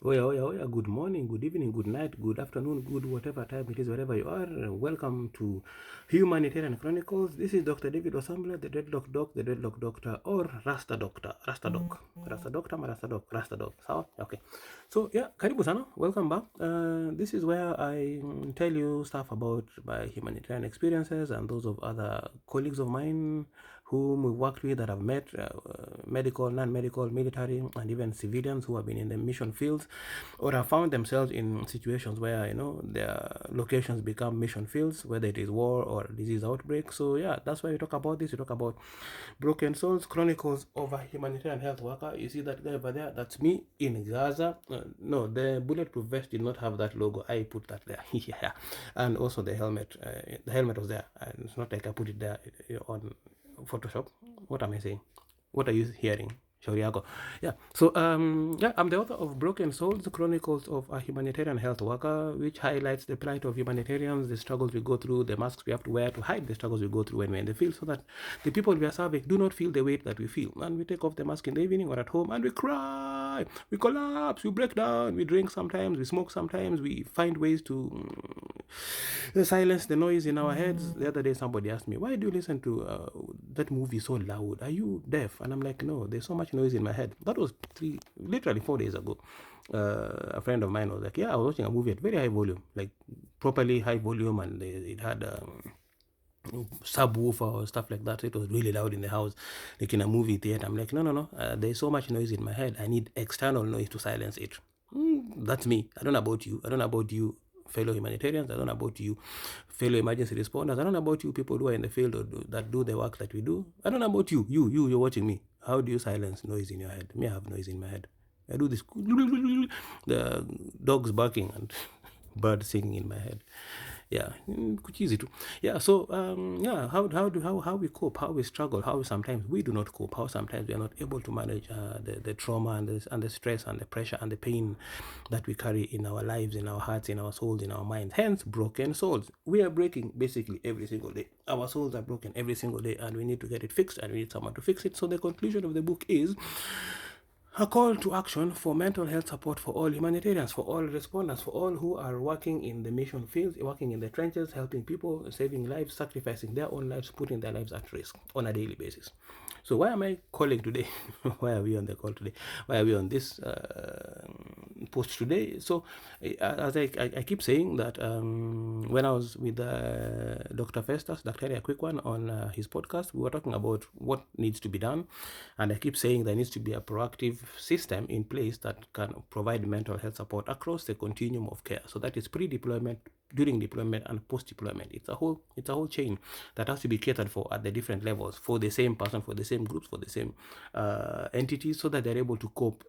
Oh yeah, oh yeah, oh yeah. Good morning, good evening, good night, good afternoon, good whatever time it is, wherever you are. Welcome to Humanitarian Chronicles. This is Dr. David Osambla, the Dreadlock Doc, the Dreadlock Doctor, or Rasta Doctor, Rasta Doc, Rasta Doctor, Rasta Doc, Rasta Doc. So, okay. So yeah, karibu sana. Welcome back. This is where I tell you stuff about my humanitarian experiences and those of other colleagues of mine whom we worked with that I've met, medical, non-medical, military, and even civilians who have been in the mission fields or have found themselves in situations where, their locations become mission fields, whether it is war or disease outbreak. So yeah, that's why we talk about this. We talk about Broken Souls, Chronicles of a Humanitarian Health Worker. You see that guy over there? That's me in Gaza. No, the bulletproof vest did not have that logo. I put that there. Yeah. And also the helmet. The helmet was there. And it's not like I put it there on Photoshop. What am I saying? What are you hearing? Shauriako. Yeah. So yeah, I'm the author of Broken Souls, Chronicles of a Humanitarian Health Worker, which highlights the plight of humanitarians, the struggles we go through, the masks we have to wear to hide the struggles we go through when we're in the field, so that the people we are serving do not feel the weight that we feel. And we take off the mask in the evening or at home and we cry, we collapse, we break down, we drink sometimes, we smoke sometimes, we find ways to silence the noise in our heads. The other day, somebody asked me, "Why do you listen to that movie so loud? Are you deaf?" And I'm like, "No, there's so much noise in my head." That was literally 4 days ago. A friend of mine was like, "Yeah, I was watching a movie at very high volume, like properly high volume, and it had subwoofer or stuff like that. So it was really loud in the house, like in a movie theater." I'm like, no. There's so much noise in my head. I need external noise to silence it. That's me. I don't know about you. I don't know about you, fellow humanitarians. I don't know about you, fellow emergency responders. I don't know about you, people who are in the field or that do the work that we do. I don't know about you. You're watching me. How do you silence noise in your head? Me, I have noise in my head. I do this, the dogs barking and birds singing in my head. Yeah, easy too. Yeah, so yeah, how we cope, how we struggle, how sometimes we do not cope, how sometimes we are not able to manage the trauma and the stress and the pressure and the pain that we carry in our lives, in our hearts, in our souls, in our minds. Hence, broken souls. We are breaking basically every single day. Our souls are broken every single day, and we need to get it fixed, and we need someone to fix it. So the conclusion of the book is a call to action for mental health support for all humanitarians, for all responders, for all who are working in the mission fields, working in the trenches, helping people, saving lives, sacrificing their own lives, putting their lives at risk on a daily basis. So why am I calling today? Why are we on the call today? Why are we on this post today? So as I keep saying that when I was with Dr. Festus, Dr. Quick One, on his podcast, we were talking about what needs to be done. And I keep saying there needs to be a proactive system in place that can provide mental health support across the continuum of care. So that is pre-deployment, during deployment, and post-deployment. It's a whole chain that has to be catered for at the different levels for the same person, for the same groups, for the same entities, so that they're able to cope,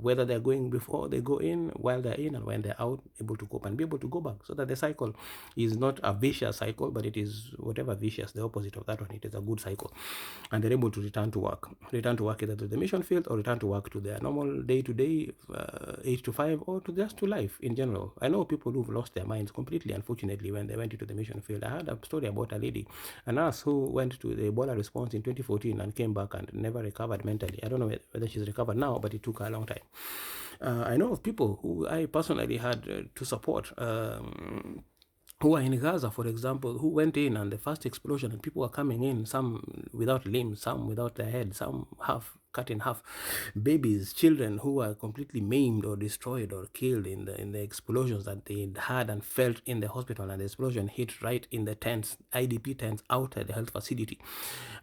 whether they're going before they go in, while they're in, and when they're out, able to cope and be able to go back, so that the cycle is not a vicious cycle, but it is whatever vicious, the opposite of that one. It is a good cycle, and they're able to return to work either to the mission field or return to work to their normal day-to-day 8 to 5, or to just to life in general. I know people who've lost their minds completely, unfortunately, when they went into the mission field. I heard a story about a lady, a nurse, who went to the Ebola response in 2014 and came back and never recovered mentally. I don't know whether she's recovered now, but it took her a long time. I know of people who I personally had to support, who are in Gaza, for example, who went in and the first explosion, and people were coming in, some without limbs, some without their head, some half cut in half, babies, children who were completely maimed or destroyed or killed in the explosions that they had and felt in the hospital, and the explosion hit right in the tents, IDP tents outside the health facility,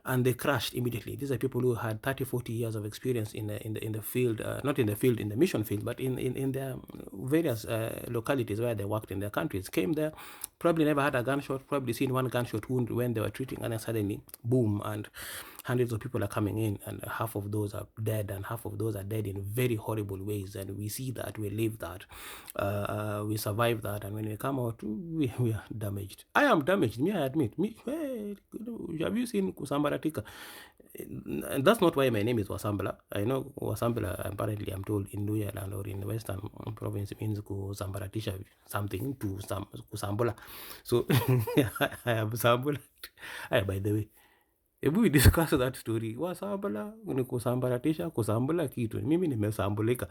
and they crashed immediately. These are people who had 30-40 years of experience in the field, not in the field, in the mission field, but in their various localities where they worked in their countries, came there, probably never had a gunshot, probably seen one gunshot wound when they were treating, and then suddenly, boom, and hundreds of people are coming in, and half of those are dead, and half of those are dead in very horrible ways. And we see that, we live that, we survive that, and when we come out, we are damaged. I am damaged, me, I admit. Me, hey, have you seen Kusambaratika? And that's not why my name is Wasambala. I know Wasambala, apparently, I'm told, in New Zealand or in the Western province, means Kusambaratisha something to Kusambula. So I have Sambula. By the way, Hebu we discuss that story. Wasambala ni kusambaratisha, kusambula kitu. Mimi nimesambulika.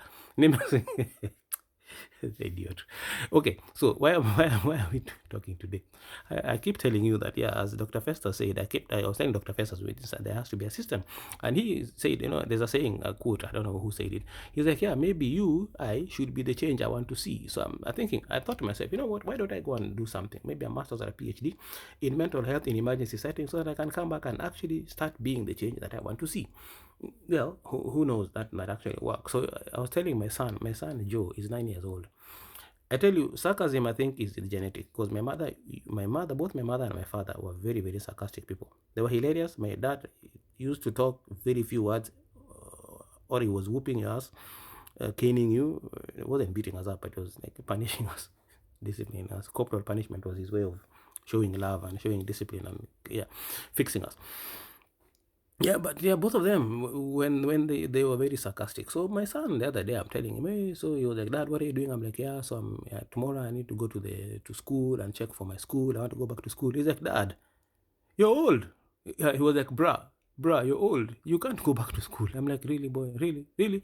Idiot. Okay, so why are we talking today? I keep telling you that, yeah, as Dr. Fester said, I was telling Dr. Fester that there has to be a system. And he said, there's a saying, a quote, I don't know who said it. He's like, yeah, maybe I should be the change I want to see. So I thought to myself, you know what, why don't I go and do something? Maybe a master's or a PhD in mental health in emergency settings so that I can come back and actually start being the change that I want to see. Well, who knows, that might actually work. So I was telling my son Joe is 9 years old. I tell you, sarcasm I think is genetic, because both my mother and my father were very, very sarcastic people. They were hilarious. My dad used to talk very few words, or he was whooping us, caning you. It wasn't beating us up, it was like punishing us, disciplining us. Corporal punishment was his way of showing love and showing discipline and fixing us. Yeah, but yeah, both of them, when they were very sarcastic. So my son the other day, I'm telling him, hey, so he was like, Dad, what are you doing? I'm like, yeah, so tomorrow I need to go to school and check for my school. I want to go back to school. He's like, Dad, you're old. Yeah, he was like, bruh, you're old. You can't go back to school. I'm like, really, boy, really?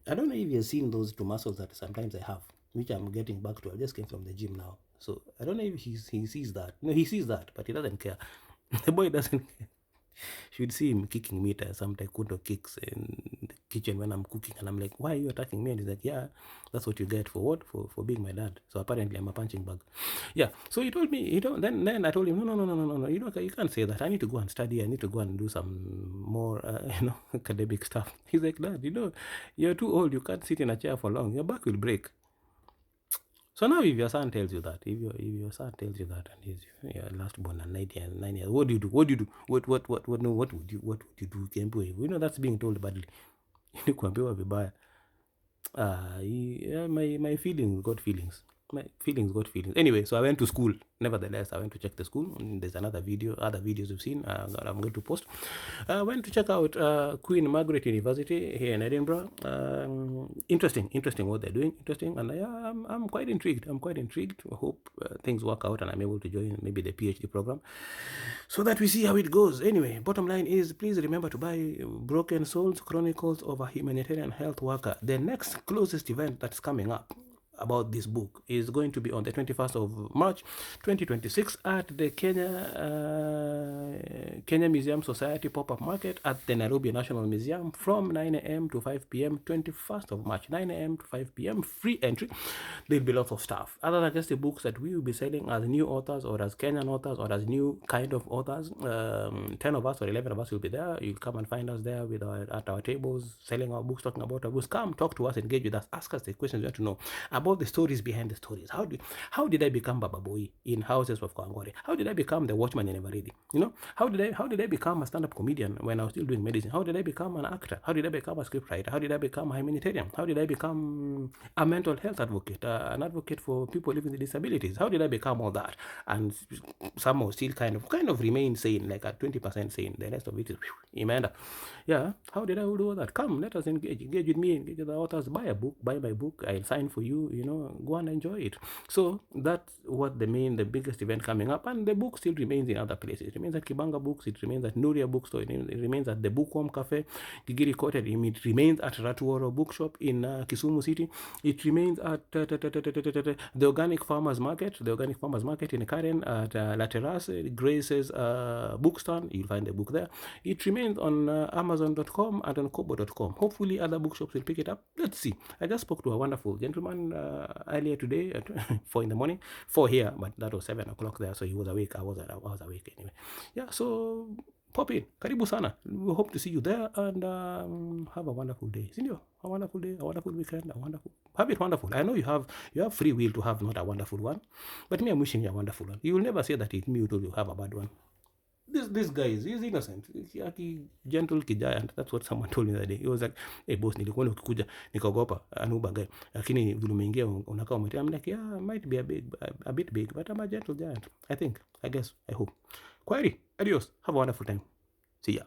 I don't know if you've seen those two muscles that sometimes I have, which I'm getting back to. I just came from the gym now. So I don't know if he sees that. No, he sees that, but he doesn't care. The boy doesn't care. Should see him kicking meat, some taekwondo kicks in the kitchen when I'm cooking, and I'm like, why are you attacking me? And he's like, yeah, that's what you get for what? For being my dad. So apparently I'm a punching bag. Yeah. So he told me, then I told him, no, you can't say that. I need to go and study. I need to go and do some more, academic stuff. He's like, Dad, you're too old. You can't sit in a chair for long. Your back will break. So now if your son tells you that, if your son tells you that, and he's your last born and 9 years, what do you do? What would you do? That's being told badly. Kuambiwa vibaya. My feelings got feelings. Anyway, so I went to school. Nevertheless, I went to check the school. There's other videos you've seen that I'm going to post. I went to check out Queen Margaret University here in Edinburgh. Interesting what they're doing. Interesting, and I'm quite intrigued. I hope things work out and I'm able to join maybe the PhD program, so that we see how it goes. Anyway, bottom line is, please remember to buy Broken Souls Chronicles of a Humanitarian Health Worker. The next closest event that's coming up about this book is going to be on the 21st of March 2026 at the Kenya Museum Society Pop-Up Market at the Nairobi National Museum from 9 a.m. to 5 p.m. 21st of March, 9 a.m. to 5 p.m. Free entry. There'll be lots of stuff. Other than just the books that we will be selling as new authors or as Kenyan authors or as new kind of authors, 10 of us or 11 of us will be there. You'll come and find us there at our tables, selling our books, talking about our books. Come, talk to us, engage with us, ask us the questions you want to know about the stories behind the stories. How did I become Baba Boy in Houses of Kawangware? How did I become the watchman in Eveready? How did I become a stand-up comedian when I was still doing medicine? How did I become an actor? How did I become a scriptwriter? How did I become a humanitarian? How did I become a mental health advocate, an advocate for people living with disabilities? How did I become all that? And somehow still kind of remain sane, like at 20% sane. The rest of it is Amanda. Yeah, how did I do all that? Come, let us engage with me, engage with the authors. Buy my book. I'll sign for you. Go and enjoy it. So that's what the biggest event coming up, and the book still remains in other places. It remains at Kibanga Books. It remains at Nuria Bookstore. It remains at the Bookworm Cafe, Gigiri Cottage. It remains at Ratuoro Bookshop in Kisumu City. It remains at the Organic Farmers Market. The Organic Farmers Market in Karen at La Terrace, Grace's bookstand. You'll find the book there. It remains on Amazon.com and on Kobo.com. Hopefully other bookshops will pick it up. Let's see. I just spoke to a wonderful gentleman earlier today at 4 in the morning, 4 here, but that was 7 o'clock there, so he was awake. I was awake anyway. Yeah, so pop in. Karibu sana. We hope to see you there, and have a wonderful day. Sindio? A wonderful day, a wonderful weekend, have it wonderful. I know you have free will to have not a wonderful one, but me, I'm wishing you a wonderful one. You will never say that it's me who told you have a bad one. This guy he's innocent. Gentle kijaya. That's what someone told me that day. He was like, hey boss, nilikuwa ukikuja nikaogopa anuba guy, lakini vile umeingia unakaa umetia. I'm like, yeah, I might be a bit big, but I'm a gentle giant. I guess, I hope. Kwaheri, adios, have a wonderful time. See ya.